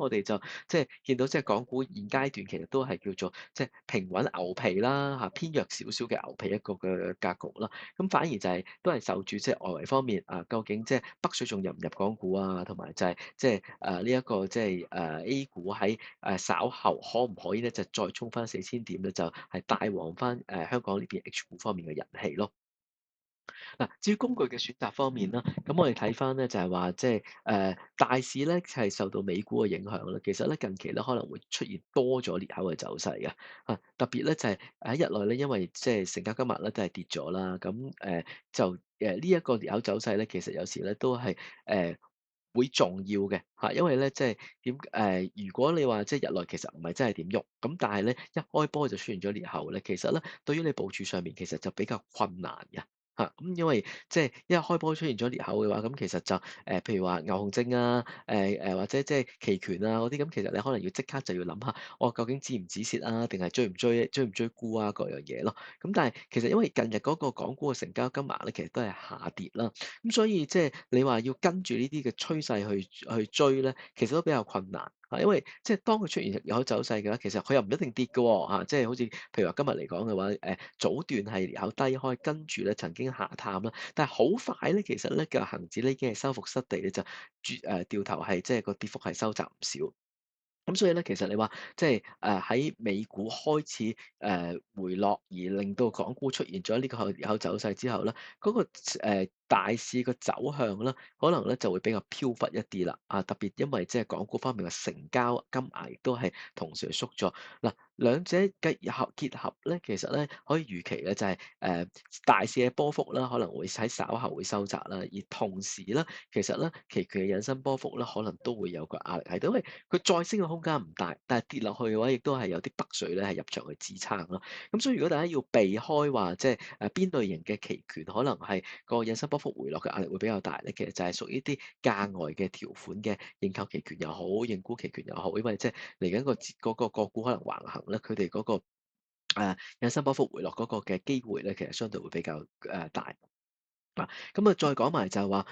哋就即係見到即係港股現階段其實都係叫做即係平穩牛皮啦偏弱少少嘅牛皮一個嘅格局啦。咁反而就係都係受住即係外圍方面究竟即係北水仲入唔入港股同埋就係即係呢一個即係A 股喺稍後可唔可以咧就再衝翻4000點咧，就係帶旺翻香港呢邊 H 股方面嘅人氣咯。嗱，至於工具嘅選擇方面啦，咁我哋睇翻咧就係話，即係大市咧係受到美股嘅影響啦。其實咧近期咧可能會出現多咗裂口嘅走勢嘅，特別咧就係喺日內咧，因為即係成交金額咧都係跌咗啦，咁就呢一個裂口走勢咧，其實有時咧都係會重要嘅因為咧即係如果你話即係日內其實唔係真係點喐，咁但係咧一開波就出現咗裂口咧，其實咧對於你部署上面其實就比較困難嘅。咁因為即係一開波出現咗裂口嘅話，咁其實就譬如話牛熊證或者即係期權嗰啲，咁其實你可能要即刻就要諗下，我究竟止唔止蝕定係追唔追沽各樣嘢咯。咁但係其實因為近日嗰個港股嘅成交金額咧，其實都係下跌啦，咁所以即係你話要跟住呢啲嘅趨勢去追咧，其實都比較困難。因為即係當佢出現有走勢嘅話，其實佢又唔一定跌嘅喎即係好似譬如話今日嚟講嘅話，早段係有低開，跟住咧曾經下探啦，但係好快咧，其實咧個恆指咧已經係收復失地咧，就掉頭係即係個跌幅係收窄唔少。咁所以咧，其實你話即係喺美股開始回落，而令到港股出現咗呢個後走勢之後咧，嗰個大市個走向咧，可能咧就會比較飄忽一啲啦。特別因為即係港股方面嘅成交金額亦都係同時縮咗。嗱，兩者結合咧，其實咧可以預期咧就係大市嘅波幅啦，可能會喺稍後會收窄啦，而同時咧，其實咧期權嘅引申波幅咧，可能都會有個壓力喺度，因為佢再升嘅空間唔大，但係跌落去嘅話，亦都係有啲北水咧係入場去支撐咯。咁所以如果大家要避開話，即係邊類型嘅期權可能係個引伸波幅回落嘅壓力會比較大咧，其實就係屬於啲價外嘅條款嘅認購期權又好，認沽期權又好，因為即係嚟緊個股可能橫行咧，佢哋嗰個引伸波幅回落嗰個嘅機會咧，其實相對會比較大。咁再講埋就係話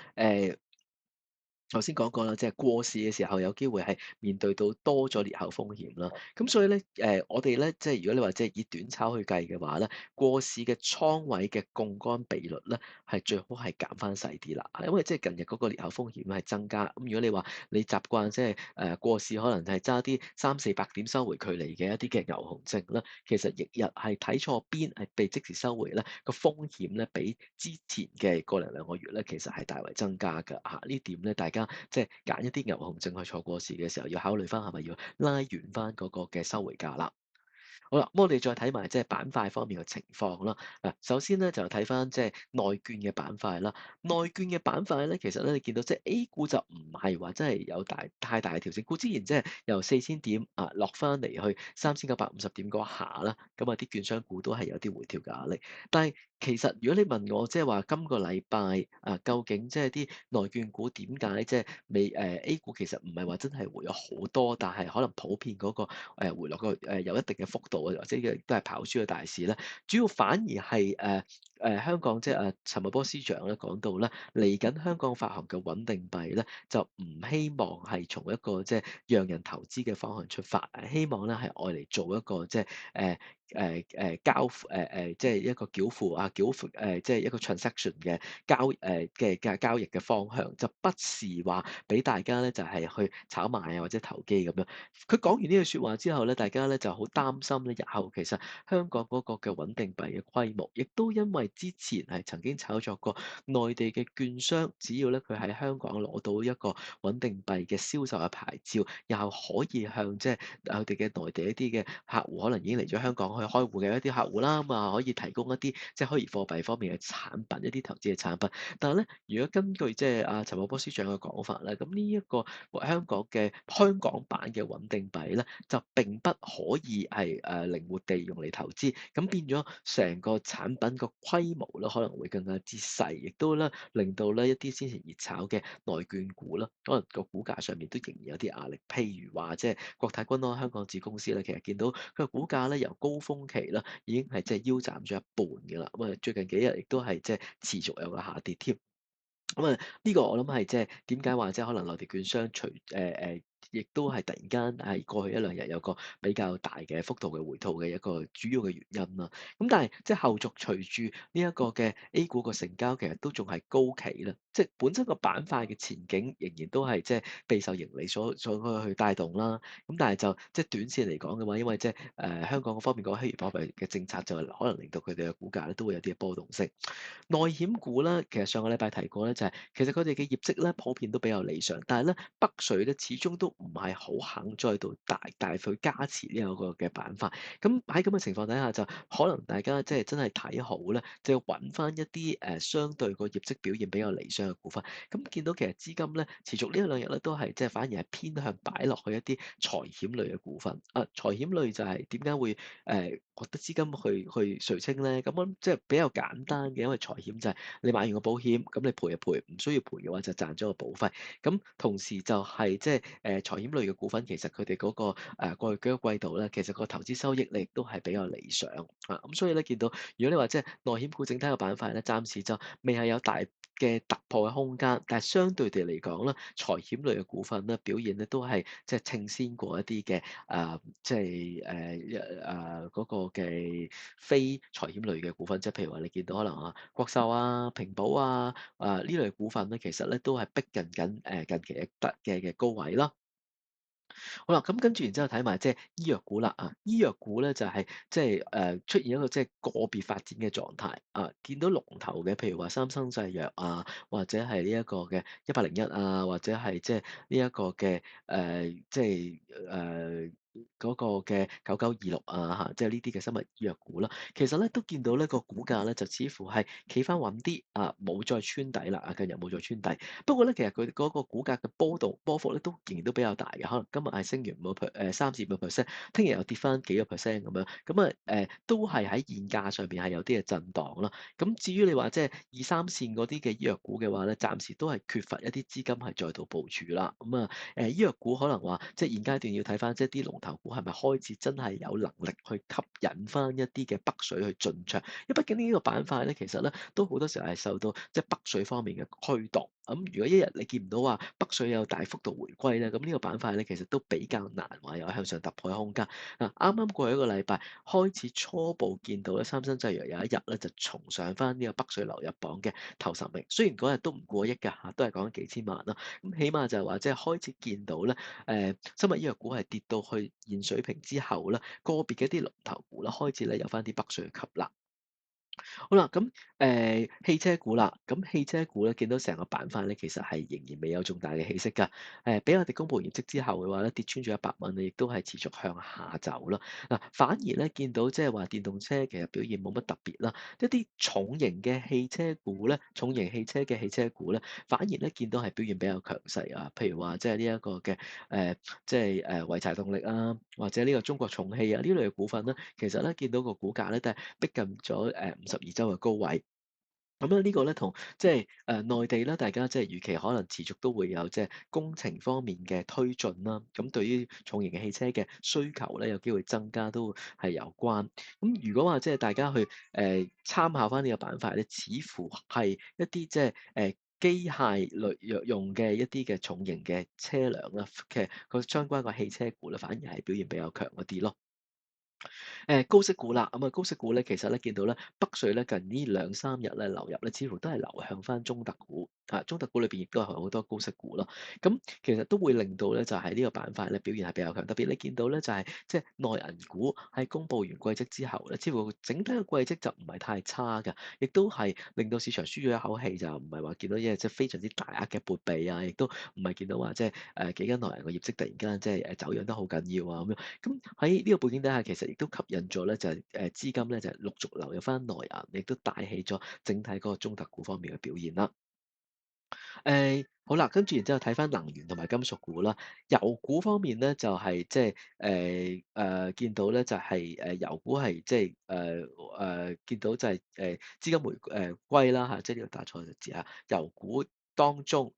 頭先講過啦，即係過市嘅時候有機會係面對到多咗裂口風險啦。咁所以咧，我哋咧即係如果你話即係以短炒去計嘅話咧，過市嘅倉位嘅槓桿比率咧係最好係減翻細啲啦。因為即係近日嗰個裂口風險係增加。咁如果你話你習慣即係過市可能係揸啲300-400點收回距離嘅一啲嘅牛熊證啦，其實翌日係睇錯邊係被即時收回咧，個風險咧比之前嘅個零兩個月咧其實係大為增加㗎嚇。呢點咧大家即係揀一啲牛熊證去坐過市嘅時候，要考慮翻係咪要拉遠翻嗰個嘅收回價啦。好啦，咁我哋再睇埋即係板塊方面嘅情況啦。嗱，首先咧就睇翻即係內券嘅板塊啦。內券嘅板塊咧，其實咧你見到即係 A 股就唔係話真係有太大嘅調整。固之然即係由4000點落翻嚟去3950點嗰下啦，咁啊啲券商股都係有啲回調嘅壓力。但係其實如果你問我即係話今個禮拜究竟即係啲內券股點解即係未A 股其實唔係話真係回咗好多，但係可能普遍嗰個回落個有一定嘅幅度啊，或者亦都係跑輸嘅大市咧。主要反而係香港即係陳茂波司長咧講到咧，嚟緊香港發行嘅穩定幣咧，就唔希望係從一個即係讓人投資嘅方向出發，希望咧係愛嚟做一個即係即係一個繳付即係一個 transaction 嘅交易嘅方向，就不是話俾大家咧就係去炒賣啊或者投機咁樣。佢講完呢句説話之後咧，大家咧就好擔心咧，日後其實香港嗰個嘅穩定幣嘅規模，亦都因為之前係曾經炒作過內地嘅券商，只要咧佢喺香港攞到一個穩定幣嘅銷售嘅牌照，又可以向即係佢哋嘅內地一啲嘅客戶，可能已經嚟咗香港去開戶嘅一啲客戶啦，咁可以提供一啲即係虛擬貨幣方面嘅產品，一啲投資嘅產品。但係咧，如果根據即係阿陳茂波司長嘅講法咧，咁呢一個香港版嘅穩定幣咧，就並不可以係靈活地用嚟投資，咁變咗成個產品個規模咧可能會更加之細，亦都咧令到咧一啲先前熱炒嘅內券股啦，可能個股價上面都仍然有啲壓力。譬如話即係國泰君安香港子公司咧，其實見到佢個股價咧由高峰期啦已經係即係腰斬咗一半嘅啦，咁最近幾日亦都係即係持續有個下跌添。咁呢個我諗係即係點解話即係可能內地券商亦都係突然間係過去一兩日有個比較大嘅幅度嘅回吐嘅一個主要嘅原因啦。咁但係即係後續隨住呢一個嘅 A 股個成交其實都仲係高企啦，即係本身個板塊嘅前景仍然都係即係備受盈利所去帶動啦。咁但係就即係短線嚟講嘅話，因為即係香港嗰方面個虛擬貨幣嘅政策就可能令到佢哋嘅股價咧都會有啲嘅波動性。內險股咧，其實上個禮拜提過咧，就係其實佢哋嘅業績咧普遍都比較理想，但係咧北水咧始終都唔係好肯再度大去加持呢一個嘅板塊。咁喺咁嘅情況底下，就可能大家即係真係睇好咧，就要揾翻一啲相對個業績表現比較理想嘅股份。咁見到其實資金咧持續呢一兩日咧都係即係反而係偏向擺落去一啲財險類嘅股份。財險類就係點解會覺得資金去垂青咧？咁樣即係比較簡單嘅，因為財險就係你買完個保險，咁你賠就賠，唔需要賠嘅話就賺咗個保費。咁同時就係即係財險類嘅股份，其實佢哋嗰個過去幾個季度咧，其實個投資收益率都係比較理想啊。咁所以咧見到，如果你話即係內險股整體個板塊咧，暫時就未係有大嘅突破嘅空間，但係相對地嚟講咧，財險類嘅股份咧表現咧都係即係稱先過一啲嘅即係嗰個嘅非財險類嘅股份，即係譬如話你見到可能國壽啊、平保呢類股份咧，其實咧都係逼近緊近期嘅高位啦。好啦，咁跟住然之後睇埋即係醫藥股啦，醫藥股咧就係即係出現一個即係個別發展嘅狀態，見到龍頭嘅，譬如話三生製藥或者係呢一個嘅1801或者係即係呢一個嘅即係嗰個嘅9926即係呢啲嘅生物醫藥股啦，其實咧都見到呢個股價咧就似乎係企翻穩啲，冇再穿底啦，近日冇再穿底。不過咧，其實佢嗰個股價嘅波幅咧都仍然都比較大嘅，可能今日係升完3至5%，聽日又跌翻幾個 percent 咁樣，咁都係喺現價上邊係有啲嘅震盪啦。咁至於你話即係二三線嗰啲嘅醫藥股嘅話咧，暫時都係缺乏一啲資金係再度部署啦。咁醫藥股可能話即係現階段要睇翻即係啲龍頭股係咪開始真係有能力去吸引翻一啲嘅北水去進場？因為畢竟呢個板塊咧，其實咧都好多時候係受到即係北水方面嘅驅動。咁如果一日你見唔到話北水有大幅度回歸咧，咁呢個板塊咧其實都比較難話有向上突破嘅空間。嗱，啱啱過去一個禮拜開始初步見到咧，三生製藥有一日咧就重上翻呢個北水流入榜嘅頭十名，雖然嗰日都唔過億㗎嚇，都係講緊幾千萬啦。咁起碼就係話即係開始見到咧，生物醫藥股係跌到去現水平之後咧，個別嘅一啲龍頭股啦，開始咧有翻啲北水去吸納。好啦，咁汽車股啦，咁汽車股咧見到成個板塊咧，其實係仍然未有重大嘅起色㗎。俾我哋公布業績之後嘅話咧，跌穿咗100蚊咧，亦都係持續向下走啦。嗱，反而咧見到即係話電動車其實表現冇乜特別啦，一啲重型嘅汽車股咧，重型汽車嘅汽車股咧，反而咧見到係表現比較強勢啊。譬如話即係呢一個嘅即係濰柴動力啊，或者呢個中國重汽啊呢類嘅股份咧，其實咧見到個股價咧都係逼近咗52周嘅高位。咁咧呢個咧同即係內地咧，大家即係預期可能持續都會有即係工程方面嘅推進啦。咁對於重型嘅汽車嘅需求咧，有機會增加都係有關。咁如果話即係大家去參考翻呢個板塊咧，似乎係一啲即係機械類用嘅一啲嘅重型嘅車輛啦，其實個相關個汽車股咧，反而係表現比較強一啲咯。高息股啦，咁高息股咧，其實咧見到咧北水咧近呢兩三日咧流入咧，似乎都係流向翻中特股，中特股裏邊亦都係好多高息股咯。咁其實都會令到咧就係呢個板塊咧表現係比較強，特別你見到咧就係即係內銀股喺公布完季績之後咧，似乎整體嘅季績就唔係太差㗎，亦都係令到市場舒咗一口氣，就唔係話見到即係非常之大額嘅撥備啊，亦都唔係見到話即係幾間內銀嘅業績突然間即係走樣得好緊要啊咁樣。咁喺呢個背景底下，其實亦都吸引咗咧，就係資金咧就係陸續流入翻內銀，亦都帶起咗整體嗰個中特股方面嘅表現啦。好啦，跟住然之後睇翻能源同埋金屬股啦。油股方面咧，就係即係見到咧就係油股係即係見到就係資金歸啦嚇，即係呢個打錯咗字啊。油股當中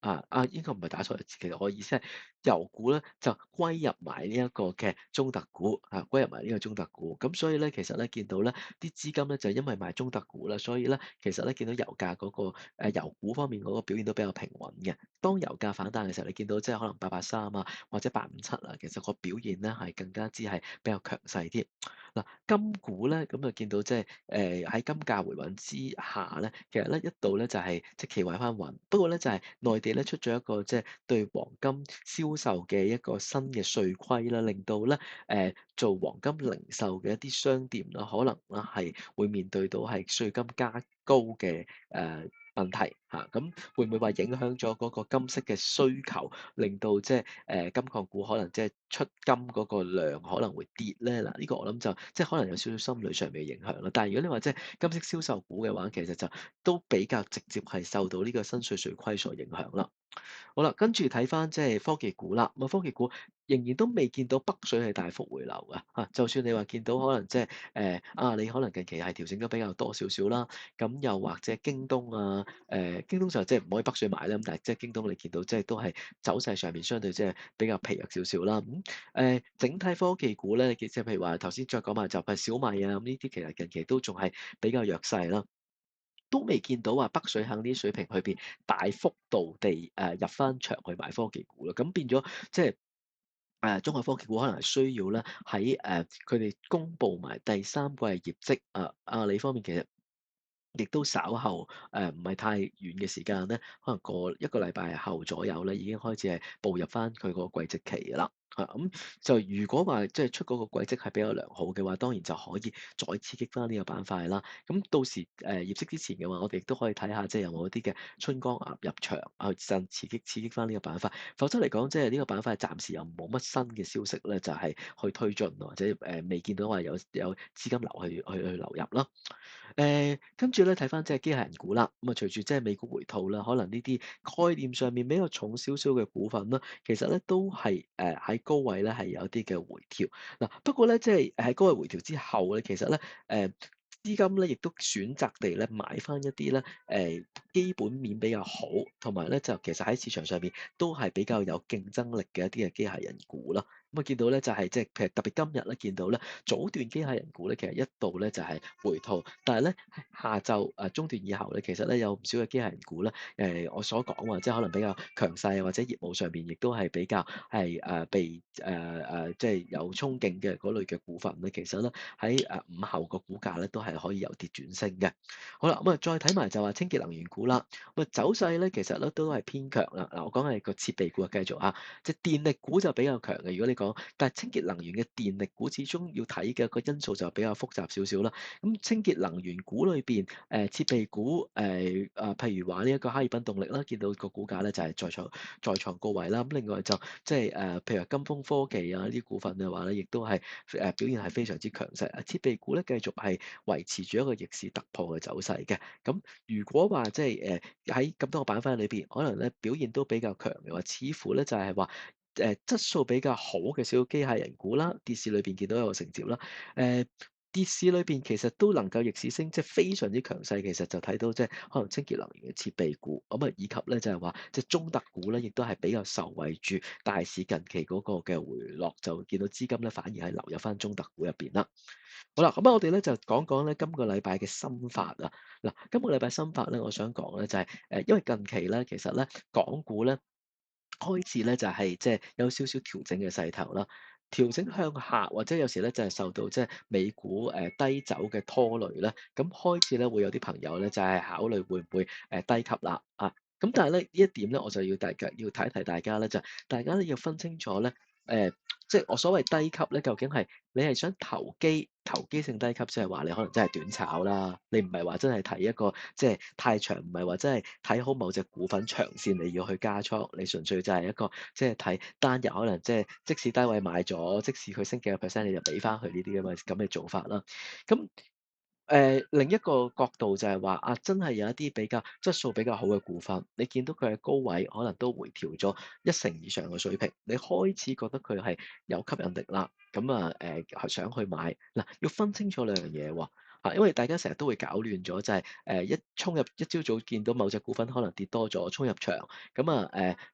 應該唔係打錯咗字，其實我意思係油股咧就歸入埋呢一個嘅中特股歸入埋呢個中特股。咁所以咧，其實咧見到咧啲資金咧就因為買中特股啦，所以咧其實咧見到油價嗰個油股方面嗰個表現都比較平穩嘅。當油價反彈嘅時候，你見到即係可能883啊，或者857啊，其實個表現咧係更加之係比較強勢啲。嗱，金股咧咁就見到即係喺金價回穩之下咧，其實咧一度咧就係即係企穩翻穩。不過咧就係內地咧出咗一個即係對黃金銷售嘅一個新嘅稅規啦，令到咧做黃金零售嘅一啲商店啦，可能啦係會面對到係稅金加高嘅問題嚇。咁會唔會話影響咗嗰個金色嘅需求，令到即係金礦股可能即係出金嗰個量可能會跌咧？嗱，呢個我諗就即係可能有少少心理上面嘅影響啦。但係如果你話即係金色銷售股嘅話，其實就都比較直接係受到呢個新稅規所影響啦。好啦，跟住睇翻即係科技股啦，咁科技股仍然都未見到北水係大幅回流嘅嚇。就算你話見到可能即係你可能近期係調整得比較多少少啦，咁又或者京東啊，京東就即係唔可以北水買啦，咁但係即係京東你見到即係都係走勢上面相對即係比較疲弱少少啦。咁整體科技股咧，即係譬如話頭先再講埋就係小米啊，咁呢啲其實近期都仲係比較弱勢啦。都未見到話北水喺呢啲水平裏邊大幅度地入翻場去買科技股啦，咁變咗即係中國科技股可能係需要咧喺佢哋公布埋第三季業績阿里方面其實亦都稍後唔係太遠嘅時間咧，可能過一個禮拜後左右咧，已經開始係步入翻佢個季績期㗎啦。咁就如果話即係出嗰個季績係比較良好嘅話，當然就可以再刺激翻呢個板塊啦。咁到時業績之前嘅話，我哋亦都可以睇下即係有冇一啲嘅春江鴨入場去刺激翻呢個板塊。否則嚟講，即係呢個板塊暫時又冇乜新嘅消息咧，就係去推進或者未見到話有資金流去流入啦。跟住咧睇翻即係機械人股啦，咁隨住即係美股回吐啦，可能呢啲概念上面比較重少少嘅股份啦，其實咧都係喺高位咧係有啲嘅回調。嗱，不過咧即係喺高位回調之後咧，其實咧資金咧亦都選擇地咧買翻一啲咧基本面比較好，同埋咧就其實喺市場上面都係比較有競爭力嘅一啲嘅機械人股啦。咁啊見到咧就係即係譬如特別今日咧見到咧早段機械人股咧其實一度咧就係回吐，但係咧下晝中段以後咧其實咧有唔少嘅機械人股咧我所講話即係可能比較強勢或者業務上面亦都係比較係被即係有衝勁嘅嗰類嘅股份咧，其實咧喺午後個股價咧都係可以由跌轉升嘅。好啦，咁啊再睇埋就話清潔能源股啦，咁啊走勢咧其實咧都係偏強啦。嗱，我講係個設備股啊，繼續啊，即係電力股就比較強嘅。如果你講，但係清潔能源嘅電力股始終要睇嘅個因素就比較複雜少少啦。咁清潔能源股裏邊，設備股，譬如話呢一個哈爾濱動力啦，見到個股價咧就係再創高位啦。咁另外就即係譬如話金風科技啊呢啲股份嘅話咧，亦都係表現係非常之強勢。設備股咧繼續係維持住一個逆市突破嘅走勢嘅。咁如果話即係喺咁多個板塊裏邊，可能咧表現都比較強嘅話，似乎咧就係話質素比較好嘅小機械人股啦，跌市裏邊見到有個承接啦。誒、跌市裏邊其實都能夠逆市升，即係非常之強勢。其實就睇到即係可能清潔能源嘅設備股，咁啊以及咧就係話即係中特股咧，亦都係比較受惠住大市近期嗰個嘅回落，就見到資金咧反而係流入翻中特股入邊啦。好啦，咁啊，我哋咧就講講咧今個禮拜嘅心法啊。嗱，今個禮拜心法咧，我想講咧就係因為近期咧其實咧港股咧開始咧就係即係有少少調整嘅勢頭啦。調整向下或者有時咧就係受到即係美股低走嘅拖累咧，咁開始咧會有啲朋友咧就係考慮會唔會低吸啦啊。咁但係咧呢一點咧，我就要大家要提一提大家咧，就係大家咧要分清楚咧誒。即係我所謂低級咧，究竟係你係想投機性低級，即係話你可能真係短炒啦，你唔係話真係睇一個即係太長，唔係話真係睇好某隻股份長線你要去加倉，你純粹就係一個即係睇單日可能即係即使低位買咗，即使佢升幾個 percent 你就俾翻佢呢啲咁嘅做法啦。咁另一個角度就係話，真係有一啲比較質素比較好嘅股份，你見到佢嘅高位可能都回調咗1成以上嘅水平，你開始覺得佢係有吸引力啦，咁想去買。嗱，要分清楚兩樣嘢喎。因為大家成日都會搞亂咗，就係一衝入一朝早見到某隻股份可能跌多咗，衝入場，咁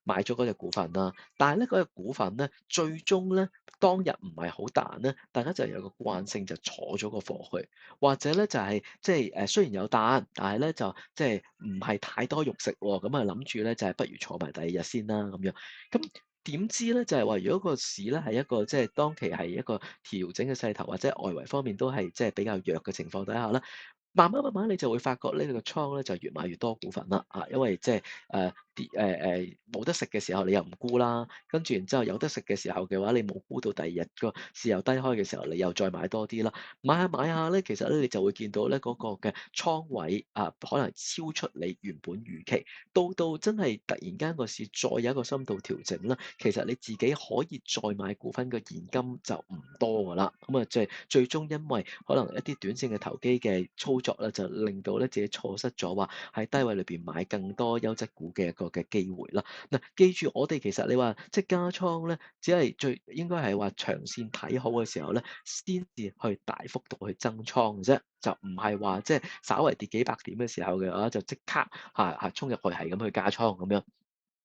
買咗嗰隻股份啦。但係咧嗰隻股份咧，最終咧當日唔係好彈咧，大家就有個慣性就坐咗個貨去。或者咧就係即係雖然有彈，但係咧就即係唔係太多肉食喎，咁啊諗住咧就係不如坐埋第二日先啦咁樣。咁點知咧就係話，如果個市咧係一個即係當期係一個調整嘅勢頭，或者外圍方面都係即係比較弱嘅情況底下咧，慢慢你就會發覺呢，你個倉咧就越買越多股份啦，因為即係跌冇得食嘅時候你又唔沽啦，跟住然之後有得食嘅時候嘅話，你冇沽到第二日個市又低開嘅時候，你又再買多啲啦。買下咧，其實咧你就會見到咧嗰個嘅倉位可能超出你原本預期，到真係突然間個市再有一個深度調整啦，其實你自己可以再買股份嘅現金就唔多㗎啦。咁即係最終因為可能一啲短線嘅投機嘅操作咧，就令到咧自己錯失咗話喺低位裏邊買更多優質股嘅一個嘅機會啦。嗱，記住我哋其實你話即係加倉咧，只係最應該係話長線睇好嘅時候咧，先至去大幅度去增倉嘅啫，就唔係話即係稍為跌幾百點嘅時候嘅話，就即刻衝入去係咁去加倉咁樣。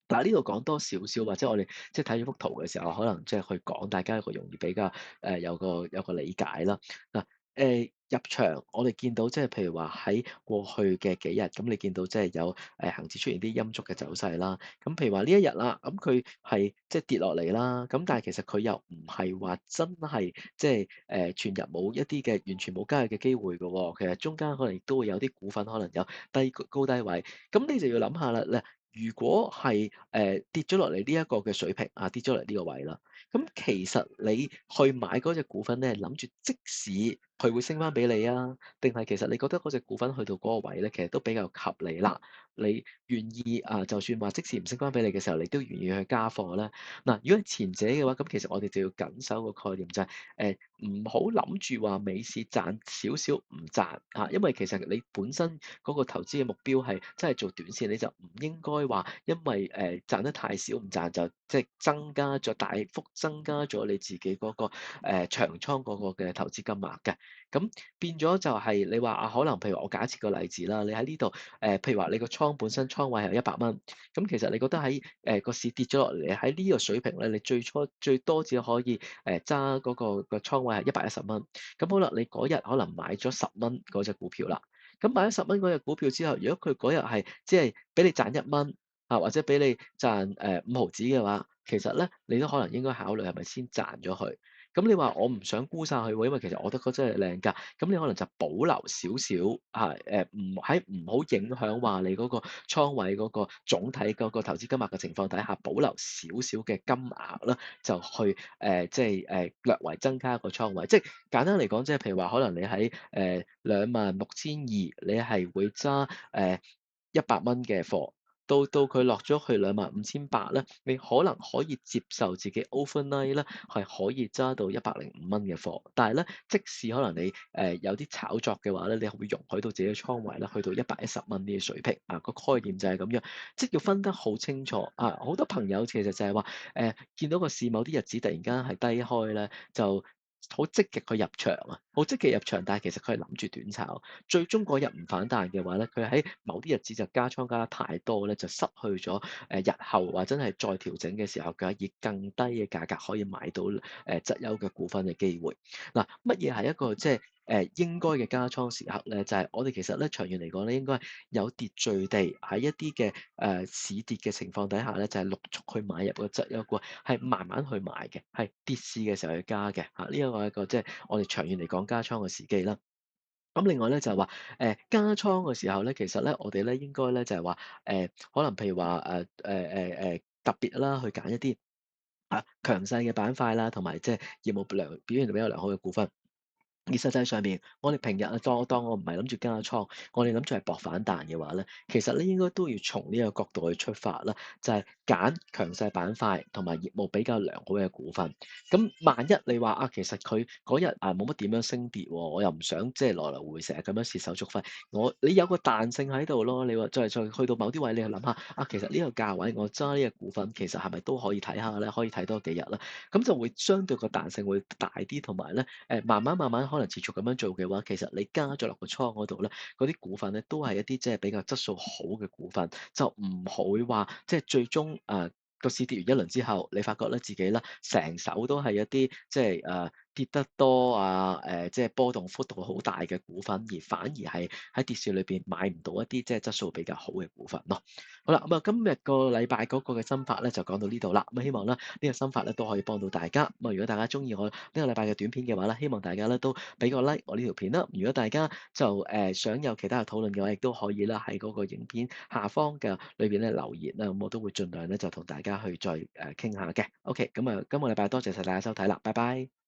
嗱，呢度講多少少，或者我哋即係睇住幅圖嘅時候，可能即係去講大家一個容易比較有個理解啦。嗱，入場我哋見到即係譬如話喺過去嘅幾日，咁你見到即係有恆指出現啲陰燭嘅走勢啦。咁譬如話呢一日啦，咁佢係即係跌落嚟啦，咁但係其實佢又唔係話真係即係全日冇一啲嘅完全冇交易嘅機會嘅喎。其實中間可能亦都會有啲股份可能有高低位，咁你就要諗下啦。嗱，如果係跌咗落嚟呢一個嘅水平跌咗落呢個位啦，咁其實你去買嗰隻股份咧，諗住即使佢會升翻俾你啊，定係其實你覺得嗰隻股份去到嗰個位咧，其實都比較合理啦。你願意就算話即使唔升翻俾你嘅時候，你都願意去加貨咧。嗱，如果係前者嘅話，咁其實我哋就要緊守個概念就係唔好諗住話美市賺少少唔賺因為其實你本身嗰個投資嘅目標係真係做短線，你就唔應該話因為賺得太少唔賺就即係增加咗大幅增加咗你自己嗰個長倉嗰個嘅投資金額嘅。咁變咗就係你話啊，可能譬如我假設個例子啦，你喺呢度譬如話你個倉本身倉位係100蚊，咁其實你覺得喺個市跌咗落嚟，喺呢個水平咧，你最初最多只可以揸嗰個倉位係110蚊。咁好啦，你嗰日可能買咗10蚊嗰隻股票啦。咁買咗10蚊嗰隻股票之後，如果佢嗰日係只係俾你賺1蚊啊，或者俾你賺5毫子嘅話，其實咧你都可能應該考慮係咪先賺咗佢。咁你話我唔想沽晒佢喎，因為其實我覺得嗰真係靚㗎。咁你可能就保留少少啊，唔好影響話你嗰個倉位嗰個總體嗰個投資金額嘅情況底下，保留少少嘅金額啦，就去即係略為增加個倉位。即係簡單嚟講，即係譬如話可能你喺26,200，你係會揸100蚊嘅貨。到佢落咗去25,800咧，你可能可以接受自己 overnight 咧，係可以揸到105蚊嘅貨。但係咧，即使可能你有啲炒作嘅話咧，你會容許到自己嘅倉位咧去到110蚊呢啲水平啊，個概念就係咁樣，即係要分得好清楚啊！好多朋友其實就係話見到個市某啲日子突然間係低開咧，就好積極去入場啊，好積極入場，但係其實佢係諗住短炒。最終嗰日唔反彈嘅話咧，佢喺某啲日子就加倉加得太多咧，就失去咗日後或真係再調整嘅時候嘅以更低嘅價格可以買到質優嘅股份嘅機會。嗱，乜嘢係一個即係應該嘅加倉時刻咧？就係我哋其實咧長遠嚟講咧，應該有秩序地喺一啲嘅市跌嘅情況底下咧，就係陸續去買入個質優股，係慢慢去買嘅，係跌市嘅時候去加嘅嚇。呢一個係一個即係我哋長遠嚟講加倉嘅時機啦。咁另外咧就係話，加倉嘅時候咧，其實咧我哋咧應該咧就係話，可能譬如話特別啦，去揀一啲強勢嘅板塊啦，同埋即係業務表現比較良好嘅股份。而實際上面，我哋平日啊，當我唔係諗住加倉，我哋諗住係搏反彈嘅話咧，其實咧應該都要從呢個角度去出發啦，就係揀強勢板塊同埋業務比較良好嘅股份。咁萬一你話啊，其實佢嗰日啊冇乜點樣升跌喎，我又唔想即係來來回回成日咁樣蝕手續費，你有個彈性喺度咯。你話再去到某啲位，你去諗下啊，其實呢個價位我揸呢個股份，其實係咪都可以睇下咧？可以睇多幾日啦，咁就會相對個彈性會大啲，同埋咧慢慢可能持續咁樣做嘅話，其實你加咗落個倉嗰度咧，嗰啲股份咧都係一啲即係比較質素好嘅股份，就唔會話即係最終個市跌完一輪之後，你發覺咧自己咧成手都係一啲即係跌得多即係波動幅度好大嘅股份，而反而係喺跌市裏邊買唔到一啲即係質素比較好嘅股份咯。好啦，咁啊今日個禮拜嗰個嘅心法咧就講到呢度啦。咁希望咧呢個心法咧都可以幫到大家。咁如果大家中意我呢個禮拜嘅短片嘅話咧，希望大家咧都俾個 like 我呢條片啦。如果大家就想有其他嘅討論嘅話，亦都可以啦喺嗰個影片下方嘅裏邊咧留言啦，咁我都會盡量咧就同大家去再傾下嘅。OK，咁啊今個禮拜多謝晒大家收睇啦，拜拜。